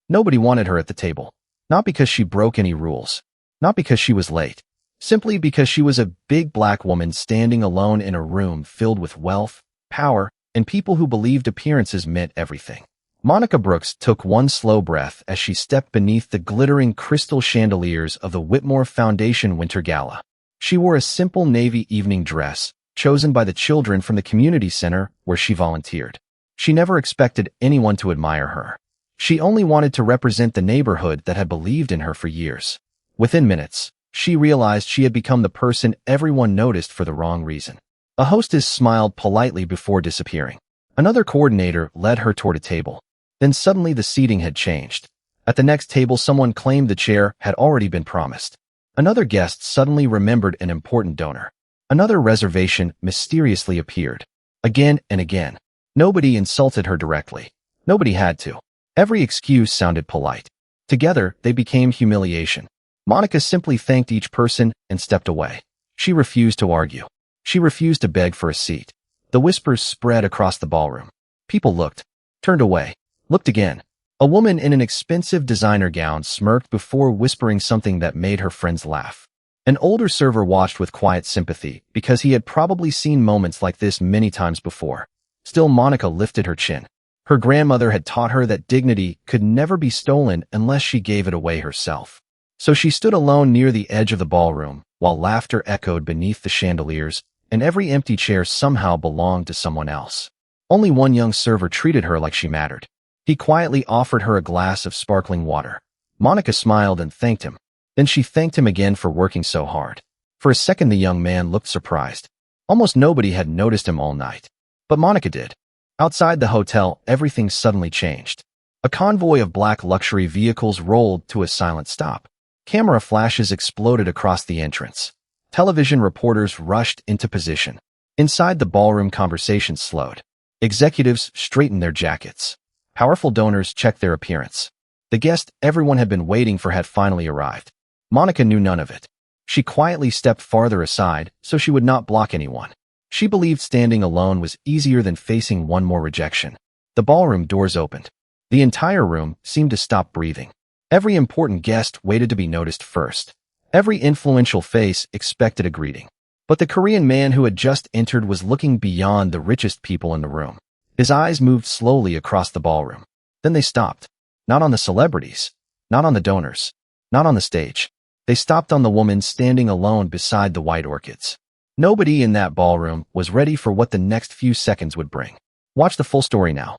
Nobody wanted her at the table. Not because she broke any rules. Not because she was late. Simply because she was a big black woman standing alone in a room filled with wealth, power, and people who believed appearances meant everything. Monica Brooks took one slow breath as she stepped beneath the glittering crystal chandeliers of the Whitmore Foundation Winter Gala. She wore a simple navy evening dress, chosen by the children from the community center where she volunteered. She never expected anyone to admire her. She only wanted to represent the neighborhood that had believed in her for years. Within minutes, she realized she had become the person everyone noticed for the wrong reason. A hostess smiled politely before disappearing. Another coordinator led her toward a table. Then suddenly the seating had changed. At the next table, someone claimed the chair had already been promised. Another guest suddenly remembered an important donor. Another reservation mysteriously appeared. Again and again. Nobody insulted her directly. Nobody had to. Every excuse sounded polite. Together, they became humiliation. Monica simply thanked each person and stepped away. She refused to argue. She refused to beg for a seat. The whispers spread across the ballroom. People looked, turned away, looked again. A woman in an expensive designer gown smirked before whispering something that made her friends laugh. An older server watched with quiet sympathy because he had probably seen moments like this many times before. Still, Monica lifted her chin. Her grandmother had taught her that dignity could never be stolen unless she gave it away herself. So she stood alone near the edge of the ballroom, while laughter echoed beneath the chandeliers, and every empty chair somehow belonged to someone else. Only one young server treated her like she mattered. He quietly offered her a glass of sparkling water. Monica smiled and thanked him. Then she thanked him again for working so hard. For a second, the young man looked surprised. Almost nobody had noticed him all night. But Monica did. Outside the hotel, everything suddenly changed. A convoy of black luxury vehicles rolled to a silent stop. Camera flashes exploded across the entrance. Television reporters rushed into position. Inside the ballroom, conversations slowed. Executives straightened their jackets. Powerful donors checked their appearance. The guest everyone had been waiting for had finally arrived. Monica knew none of it. She quietly stepped farther aside so she would not block anyone. She believed standing alone was easier than facing one more rejection. The ballroom doors opened. The entire room seemed to stop breathing. Every important guest waited to be noticed first. Every influential face expected a greeting. But the Korean man who had just entered was looking beyond the richest people in the room. His eyes moved slowly across the ballroom. Then they stopped. Not on the celebrities. Not on the donors. Not on the stage. They stopped on the woman standing alone beside the white orchids. Nobody in that ballroom was ready for what the next few seconds would bring. Watch the full story now.